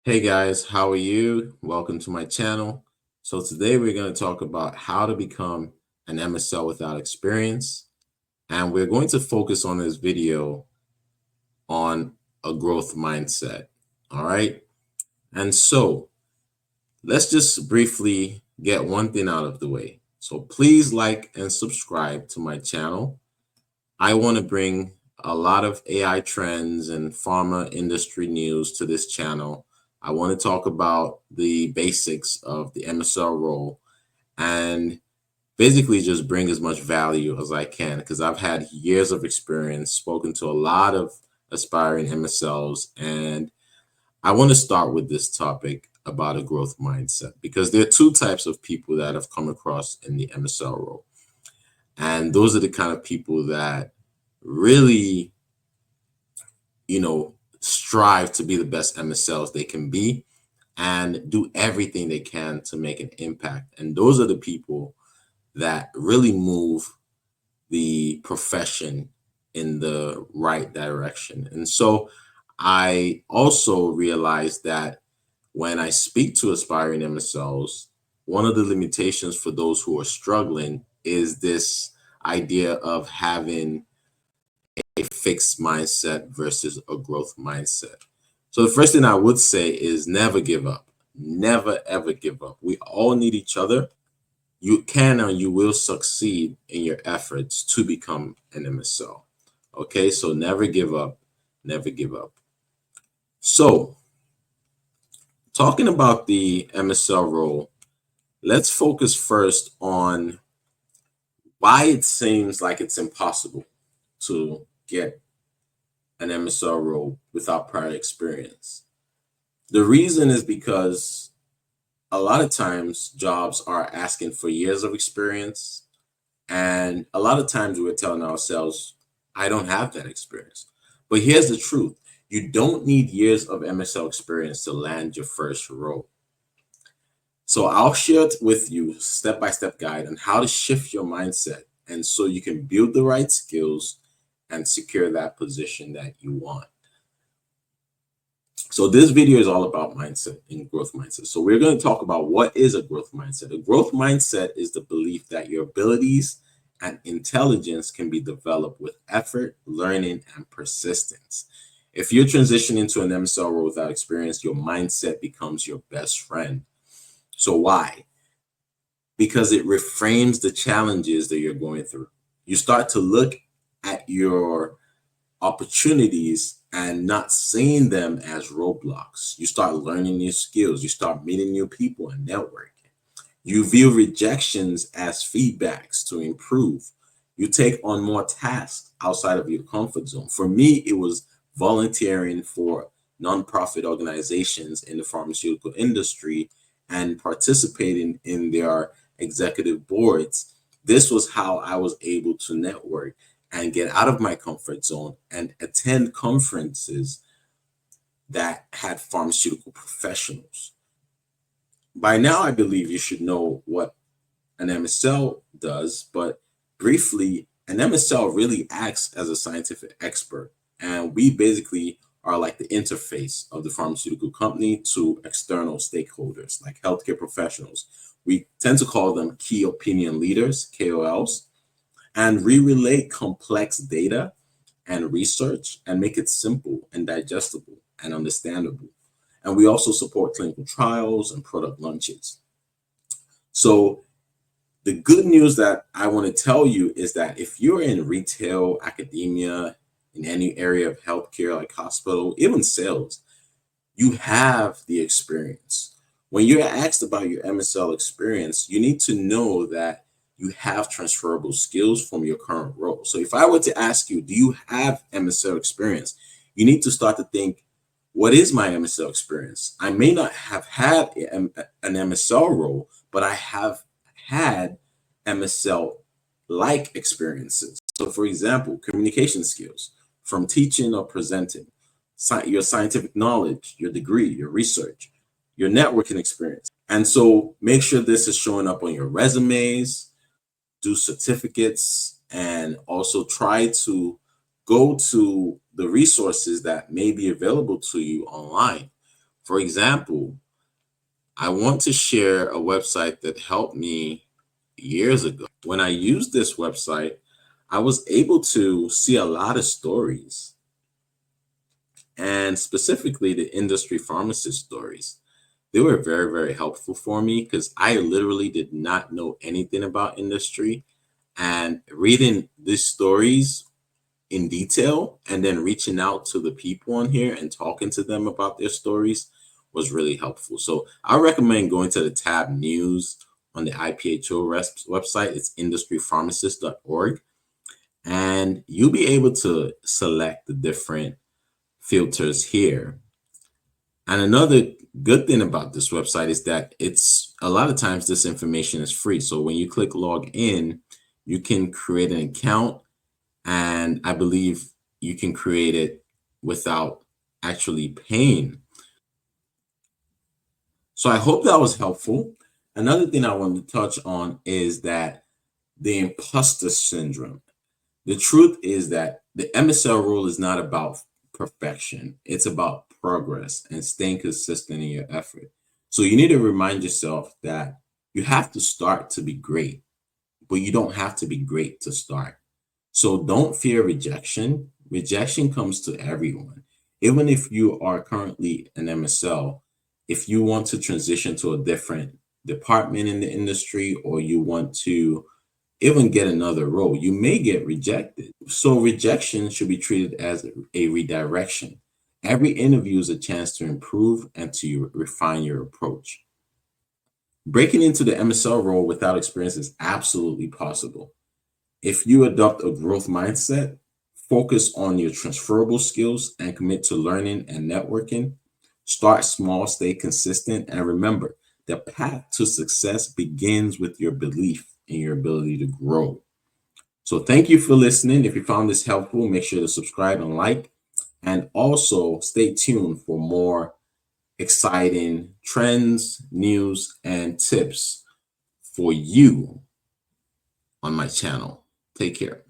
Hey guys, how are you? Welcome to my channel. So today we're going to talk about how to become an MSL without experience. And we're going to focus on this video on a growth mindset. All right. And so let's just briefly get one thing out of the way. So please like and subscribe to my channel. I want to bring a lot of AI trends and pharma industry news to this channel. I want to talk about the basics of the MSL role and basically just bring as much value as I can because I've had years of experience, spoken to a lot of aspiring MSLs, and I want to start with this topic about a growth mindset because there are two types of people that I've come across in the MSL role. And those are the kind of people that really, strive to be the best MSLs they can be and do everything they can to make an impact. And those are the people that really move the profession in the right direction. And so I also realized that when I speak to aspiring MSLs, one of the limitations for those who are struggling is this idea of having a fixed mindset versus a growth mindset. So the first thing I would say is never give up. Never ever give up. We all need each other. You can and you will succeed in your efforts to become an MSL. Okay, so never give up. Never give up. So talking about the MSL role, let's focus first on why it seems like it's impossible to get an MSL role without prior experience. The reason is because a lot of times jobs are asking for years of experience, and a lot of times we're telling ourselves, I don't have that experience. But here's the truth. You don't need years of MSL experience to land your first role. So I'll share it with you step-by-step guide on how to shift your mindset and so you can build the right skills and secure that position that you want. So this video is all about mindset and growth mindset. So we're going to talk about what is a growth mindset. A growth mindset is the belief that your abilities and intelligence can be developed with effort, learning, and persistence. If you're transitioning to an MSL role without experience, your mindset becomes your best friend. So why? Because it reframes the challenges that you're going through. You start to look at your opportunities and not seeing them as roadblocks. You start learning new skills. You start meeting new people and networking. You view rejections as feedbacks to improve. You take on more tasks outside of your comfort zone. For me, it was volunteering for nonprofit organizations in the pharmaceutical industry and participating in their executive boards. This was how I was able to network and get out of my comfort zone and attend conferences that had pharmaceutical professionals. By now, I believe you should know what an MSL does, but briefly, an MSL really acts as a scientific expert, and we basically are like the interface of the pharmaceutical company to external stakeholders like healthcare professionals. We tend to call them key opinion leaders, KOLs, and we relay complex data and research and make it simple and digestible and understandable. And we also support clinical trials and product launches. So the good news that I want to tell you is that if you're in retail, academia, in any area of healthcare like hospital, even sales, you have the experience. When you're asked about your MSL experience, you need to know that you have transferable skills from your current role. So if I were to ask you, do you have MSL experience? You need to start to think, what is my MSL experience? I may not have had an MSL role, but I have had MSL-like experiences. So for example, communication skills from teaching or presenting, your scientific knowledge, your degree, your research, your networking experience. And so make sure this is showing up on your resumes, do certificates, and also try to go to the resources that may be available to you online. For example, I want to share a website that helped me years ago. When I used this website, I was able to see a lot of stories, and specifically the industry pharmacist stories. They were very, very helpful for me because I literally did not know anything about industry. And reading these stories in detail and then reaching out to the people on here and talking to them about their stories was really helpful. So I recommend going to the tab news on the IPHO website. It's industrypharmacist.org. And you'll be able to select the different filters here. And another good thing about this website is that it's a lot of times this information is free. So when you click log in, you can create an account, and I believe you can create it without actually paying. So I hope that was helpful. Another thing I wanted to touch on is that the imposter syndrome. The truth is that the MSL rule is not about perfection. It's about progress and staying consistent in your effort. So you need to remind yourself that you have to start to be great, but you don't have to be great to start. So don't fear rejection. Rejection comes to everyone. Even if you are currently an MSL, if you want to transition to a different department in the industry, or you want to even get another role, you may get rejected. So rejection should be treated as a redirection. Every interview is a chance to improve and to refine your approach. Breaking into the MSL role without experience is absolutely possible. If you adopt a growth mindset, focus on your transferable skills, and commit to learning and networking, start small, stay consistent, and remember, the path to success begins with your belief in your ability to grow. So thank you for listening. If you found this helpful, make sure to subscribe and like, and also stay tuned for more exciting trends, news, and tips for you on my channel. Take care.